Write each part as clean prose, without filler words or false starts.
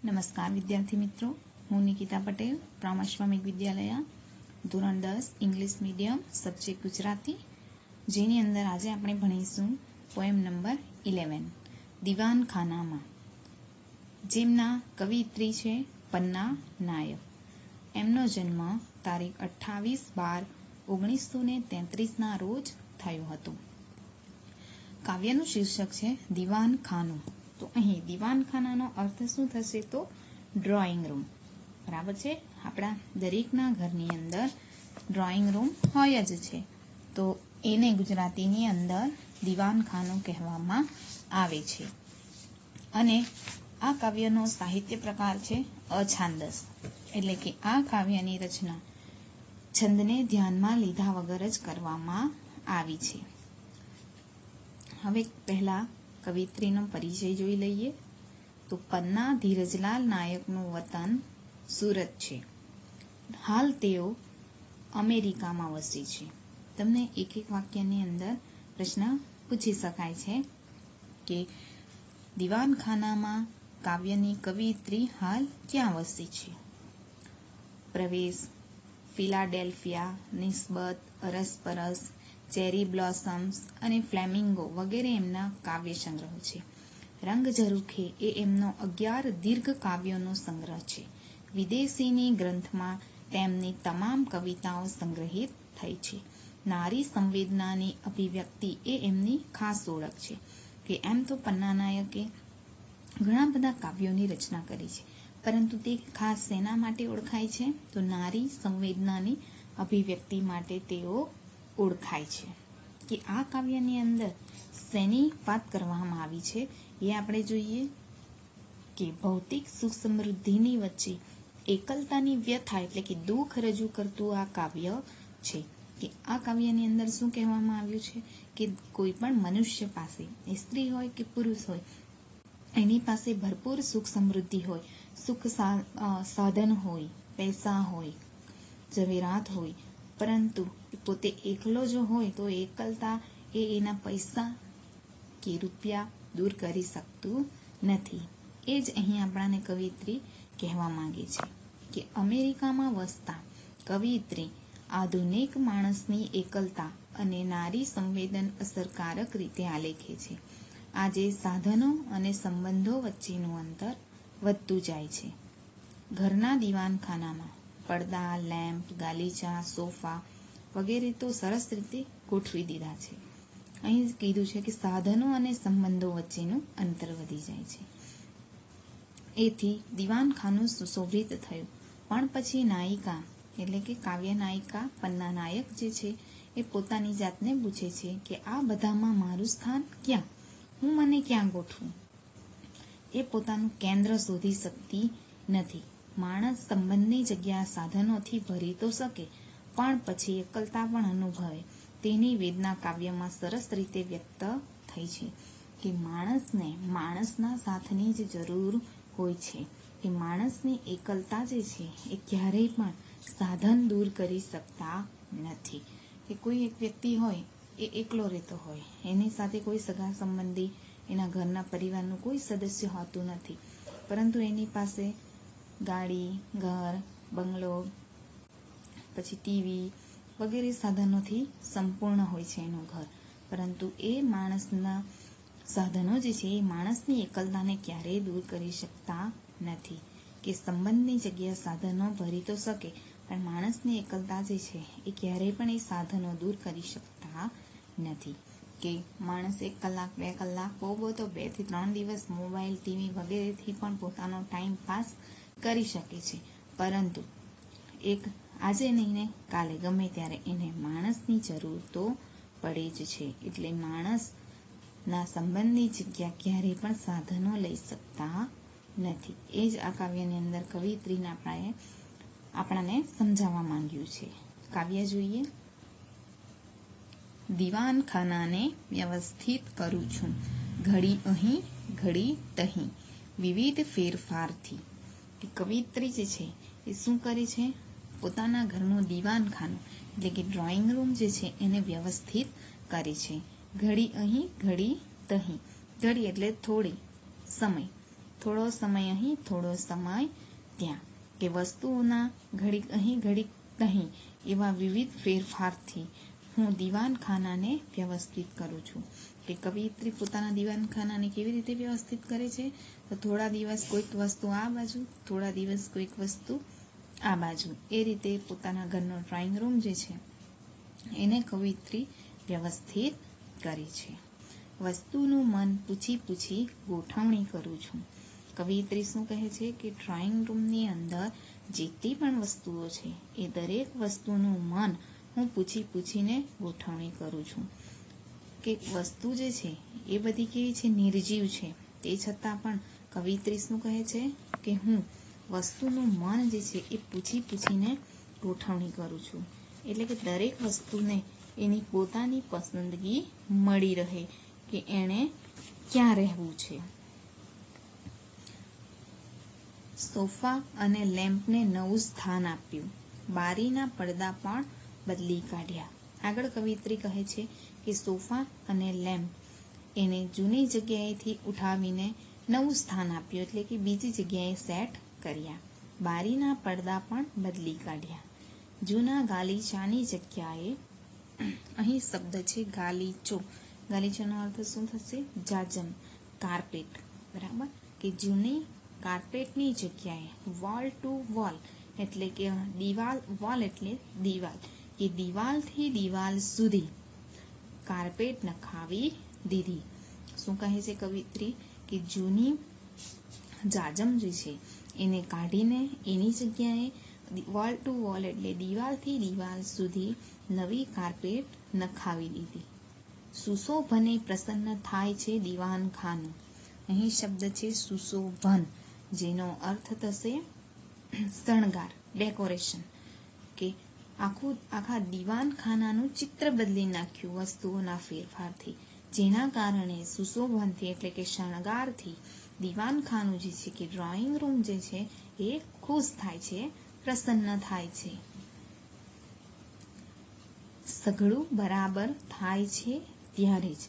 નમસ્કાર વિદ્યાર્થી મિત્રો, હું નિકિતા પટેલ, પ્રામાશ્વામિક વિદ્યાલય, ધોરણ 10 ઇંગ્લિશ મીડિયમ, સબ્જેક્ટ ગુજરાતી, જેની અંદર આજે આપણે ભણીશું પોએમ નંબર 11 દીવાનખાનામાં, જેમના કવિયત્રી છે પન્ના નાયક. એમનો જન્મ તારીખ 28/12/1933ના રોજ થયો હતો. કાવ્યનું શીર્ષક છે દીવાનખાનું. તો અહીં દીવાનખાનાનો અર્થ શું થશે? તો ડ્રોઈંગ રૂમ. બરાબર છે. આપણા દરેકના ઘરની અંદર ડ્રોઈંગ રૂમ હોય જ છે, તો એને ગુજરાતીની અંદર દીવાનખાનું કહેવામાં આવે છે. અને આ કાવ્યનો સાહિત્ય પ્રકાર છે અછાંદસ, એટલે કે આ કાવ્યની રચના છંદને ધ્યાનમાં લીધા વગર જ કરવામાં આવી છે. હવે પહેલા કવિત્રીનો પરિચય જોઈ લઈએ. તો પન્ના ધીરજલાલ નાયકનું વતન સુરત છે. હાલ તેઓ અમેરિકામાં વસે છે. તમને એક એક વાક્યની અંદર પ્રશ્ન પૂછી શકાય છે કે દીવાનખાનામાં કાવ્યની કવિયત્રી હાલ ક્યાં વસે છે? પ્રવેશ, ફિલાડેલ્ફિયા, નિસ્બત, અરસપરસ, ચેરી બ્લોસમ્સ અને ફ્લેમિંગો વગેરે એમના કાવ્ય સંગ્રહ છે. રંગ ઝરૂખે એ એમનો 11 દીર્ઘ કાવ્યોનો સંગ્રહ છે. વિદેશીની ગ્રંથમાં તેમની તમામ કવિતાઓ સંગ્રહિત થઈ છે. નારી સંવેદનાની અભિવ્યક્તિ એ એમની ખાસ ઓળખ છે. કે એમ તો પન્ના નાયકે ઘણા બધા કાવ્યોની રચના કરી છે, પરંતુ તે ખાસ શેના માટે ઓળખાય છે? તો નારી સંવેદનાની અભિવ્યક્તિ માટે તેઓ ઓળખાય છે. કે આ કાવ્યની અંદર શેની વાત કરવામાં આવી છે એ આપણે જોઈએ. કે ભૌતિક સુખ સમૃદ્ધિની વચ્ચે એકલતાની વ્યથા એટલે કે દુઃખ રજૂ કરતું આ કાવ્ય છે. કે આ કાવ્યની અંદર શું કહેવામાં આવ્યું છે કે કોઈ પણ મનુષ્ય પાસે, સ્ત્રી હોય કે પુરુષ હોય, એની પાસે ભરપૂર સુખ સમૃદ્ધિ હોય, સુખ સાધન હોય, પૈસા હોય, ઝવેરાત હોય, પરંતુ પોતે એકલો જો હોય તો એકલતા એ એના પૈસા કે રૂપિયા દૂર કરી શકતું નથી. એ જ અહીં આપણાને કવિયત્રી કહેવા માંગે છે. કે અમેરિકામાં વસતા કવિયત્રી આધુનિક માણસની એકલતા અને નારી સંવેદન અસરકારક રીતે આલેખે છે. આજે સાધનો અને સંબંધો વચ્ચેનું અંતર વધતું જાય છે. ઘરના દીવાનખાનામાં પડદા, લેમ્પ, ગાલીચા, સોફા વગેરે તો સરસ રીતે ગોઠવી દીધા છે. અહીં કીધું છે કે સાધનો અને સંબંધો વચ્ચેનું અંતર વધી જાય છે. એથી દીવાનખાનું સુશોભિત થયું. પણ પછી નાયિકા એટલે કે કાવ્ય નાયિકા પન્ના નાયક જે છે એ પોતાની જાતને પૂછે છે કે આ બધામાં મારું સ્થાન ક્યાં? હું મને ક્યાં ગોઠવું? એ પોતાનું કેન્દ્ર શોધી શકતી નથી. માણસ સંબંધની જગ્યા સાધનોથી ભરી તો શકે, પણ પછી એકલતા પણ અનુભવે. તેની વેદના કાવ્યમાં સરસ રીતે વ્યક્ત થઈ છે. કે માણસને માણસના સાથની જ જરૂર હોય છે. કે માણસની એકલતા જે છે એ ક્યારેય પણ સાધન દૂર કરી શકતા નથી. કે કોઈ એક વ્યક્તિ હોય એ એકલો રહેતો હોય, એની સાથે કોઈ સગા સંબંધી, એના ઘરના પરિવારનું કોઈ સદસ્ય હોતું નથી, પરંતુ એની પાસે ગાડી, ઘર, બંગલો, પછી ટીવી વગેરે સાધનોથી સંપૂર્ણ હોય છે એનું ઘર, પરંતુ એ માણસના સાધનો જે છે એ માણસની એકલતાને ક્યારેય દૂર કરી શકતા નથી. કે સંબંધની જગ્યા સાધનો ભરી તો શકે, પણ માણસની એકલતા જે છે એ ક્યારેય પણ એ સાધનો દૂર કરી શકતા નથી. કે માણસ 1 કલાક 2 કલાક, બહુ તો 2 થી 3 દિવસ મોબાઈલ, ટીવી વગેરેથી પણ પોતાનો ટાઈમ પાસ કરી શકે છે, પરંતુ એક આજે નહીં ને કાલે ગમે ત્યારે એને માણસની જરૂર તો પડે જ છે. એટલે માણસના સંબંધની જગ્યા ક્યારેય પણ સાધનો લઈ શકતા નથી. એ જ આ કાવ્યની અંદર કવિયત્રીને આપણાને સમજાવવા માંગ્યું છે. કાવ્ય જોઈએ. દીવાનખાનાને વ્યવસ્થિત કરું છું, ઘડી અહીં ઘડી તહીં, વિવિધ ફેરફારથી. કવિયત્રી જે છે એ શું કરે છે? પોતાના ઘરનું દીવાનખાનું એટલે કે ડ્રોઈંગ રૂમ જે છે એને વ્યવસ્થિત કરે છે. ઘડી અહીં ઘડી તહીં. ઘડી એટલે થોડી સમય, થોડો સમય અહીં થોડો સમય ત્યાં, કે વસ્તુઓના ઘડીક અહીં ઘડીક અહીં એવા વિવિધ ફેરફારથી હું દીવાનખાનાને વ્યવસ્થિત કરું છું. કે કવિયત્રી પોતાના દીવાનખાનાને કેવી રીતે વ્યવસ્થિત કરે છે? તો થોડા દિવસ કોઈક વસ્તુ આ બાજુ, થોડા દિવસ કોઈક વસ્તુ આ બાજુ, એ રીતે પોતાના ઘરનો ડ્રોઈંગ રૂમ જે છે એને કવિયત્રી વ્યવસ્થિત કરે છે. વસ્તુનું મન પૂછી પૂછી ગોઠવણી કરું છું. કવિયત્રી શું કહે છે કે ડ્રોઈંગ રૂમની અંદર જેટલી પણ વસ્તુઓ છે એ દરેક વસ્તુનું મન હું પૂછી પૂછીને ગોઠવણી કરું છું. કે વસ્તુ જે છે એ બધી કેવી છે? નિર્જીવ છે. તે છતાં પણ કવિયત્રી શું કહે છે કે હું વસ્તુનું મન જે છે એ પૂછી પૂછીને ગોઠવણી કરું છું. એટલે કે દરેક વસ્તુને એની પોતાની પસંદગી મળી રહે કે એણે ક્યાં રહેવું છે. સોફા અને લેમ્પને નવું સ્થાન આપ્યું, બારીના પડદા પણ બદલી કાઢ્યા. આગળ કવિયત્રી કહે છે કે સોફા અને લેમ્પ એને જૂની જગ્યાએથી ઉઠાવીને નવું સ્થાન આપ્યું, એટલે કે બીજી જગ્યાએ સેટ કર્યા. બારીના પડદા પણ બદલી કાઢ્યા. જૂના ગાલીચાની જગ્યાએ, અહીં શબ્દ છે ગાલીચો. ગાલીચાનો અર્થ શું થશે? જાજમ, કાર્પેટ. બરાબર, કે જૂની કાર્પેટની જગ્યાએ વોલ ટુ વોલ, એટલે કે દિવાલ, વોલ એટલે દિવાલ, કે દિવાલથી દિવાલ સુધી કાર્પેટ નખાવી દીધી. શું કહે છે કવિયત્રી? કે જૂની જાજમ જે છે એને કાઢીને એની જગ્યાએ વોલ ટુ વોલ એટલે દિવાલથી દિવાલ સુધી નવી કાર્પેટ નખાવી દીધી. સુશોભને પ્રસન્ન થાય છે દીવાનખાનું. અહીં શબ્દ છે સુશોભન, જેનો અર્થ થશે શણગાર, ડેકોરેશન. કે આખા દીવાનખાનાનું ચિત્ર બદલી નાખ્યું વસ્તુઓના ફેરફારથી, જેના કારણે સુશોભનથી એટલે કે શણગારથી દીવાનખાનું જે છે કે ડ્રોઈંગ રૂમ જે છે એ ખુશ થાય છે, પ્રસન્ન થાય છે. સઘળું બરાબર થાય છે ત્યારે જ.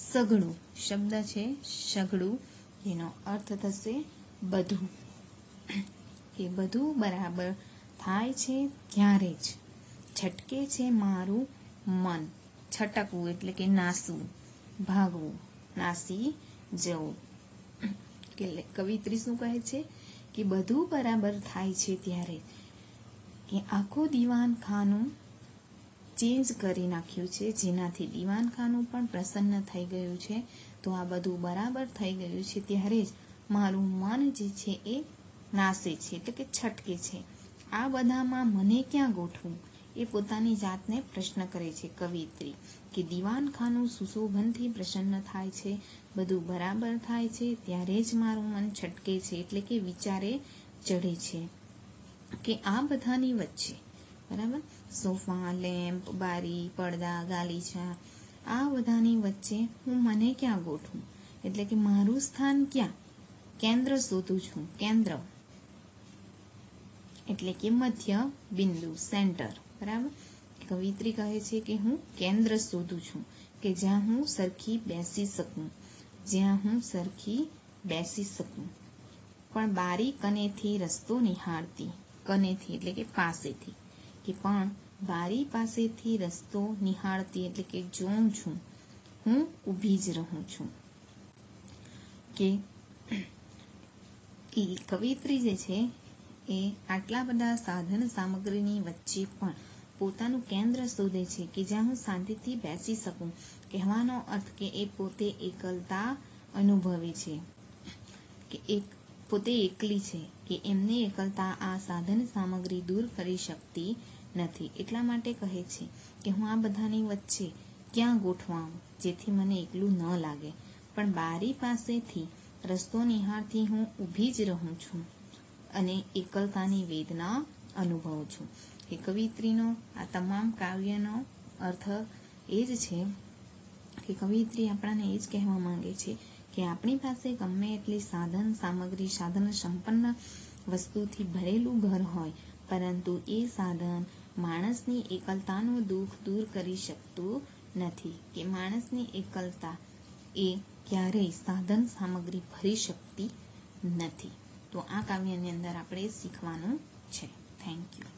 સઘળું શબ્દ છે સઘળું, જેનો અર્થ થશે બધું. કે બધું બરાબર થાય છે ત્યારે જ. છટકે છે મારું મન. છટકવું એટલે કે નાસવું, ભાગવું, નાસી જવું. કે કવિયત્રી શું કહે છે કે બધું બરાબર થાય છે ત્યારે, કે આખું દીવાનખાનું ચેન્જ કરી નાખ્યું છે, જેનાથી દીવાનખાનું પણ પ્રસન્ન થઈ ગયું છે. તો આ બધું બરાબર થઈ ગયું છે ત્યારે જ મારું મન જે છે એ નાસે છે, એટલે કે છટકે છે. આ બધામાં મને ક્યાં ગોઠવું? એ પોતાની જાતને પ્રશ્ન કરે છે કવિયત્રી. કે દીવાનખાનું સુશોભનથી પ્રસન્ન થાય છે, બધું બરાબર થાય છે ત્યારે જ મારું મન છટકે છે, એટલે કે વિચારે ચડે છે કે આ બધાની વચ્ચે, બરાબર, સોફા, લેમ્પ, બારી, પડદા, ગાલીચા, આ બધાની વચ્ચે હું મને ક્યાં ગોઠવું? એટલે કે મારું સ્થાન ક્યાં? કેન્દ્ર શોધું છું. કેન્દ્ર એટલે કે મધ્ય બિંદુ, સેન્ટર. બરાબર, કવિયત્રી કહે છે કે હું કેન્દ્ર શોધું છું, કે જ્યાં હું સરખી બેસી શકું, જ્યાં હું સરખી બેસી શકું. પણ બારી કનેથી રસ્તો નિહાળતી, કનેથી એટલે કે પાસેથી, કે પણ બારી પાસેથી રસ્તો નિહાળતી એટલે કે જોઉં છું, હું ઊભી જ રહું છું. કે કવિયત્રી જે છે એ આટલા બધા સાધન સામગ્રીની વચ્ચે પણ પોતાનું કેન્દ્ર શોધે છે, કે જ્યાં હું શાંતિથી બેસી શકું. કહેવાનો અર્થ કે એ પોતે એકલતા અનુભવે છે, કે પોતે એકલી છે, કે એમની એકલતા આ સાધન સામગ્રી દૂર કરી શકતી નથી. એટલા માટે કહે છે કે હું આ બધાની વચ્ચે ક્યાં ગોઠવાઉં જેથી મને એકલું ન લાગે. પણ બારી પાસેથી રસ્તો નિહાળતી હું ઊભી જ રહું છું અને એકલતાની વેદના અનુભવું છું. કે કવિયત્રીનો આ તમામ કાવ્યનો અર્થ એ જ છે કે કવિયત્રી આપણને એ જ કહેવા માંગે છે કે આપણી પાસે ગમે એટલી સાધન સામગ્રી, સાધન સંપન્ન વસ્તુથી ભરેલું ઘર હોય, પરંતુ એ સાધન માણસની એકલતાનું દુઃખ દૂર કરી શકતું નથી. કે માણસની એકલતા એ ક્યારેય સાધન સામગ્રી ભરી શકતી નથી. તો આ કાવ્યની અંદર આપણે શીખવાનું છે. Thank you.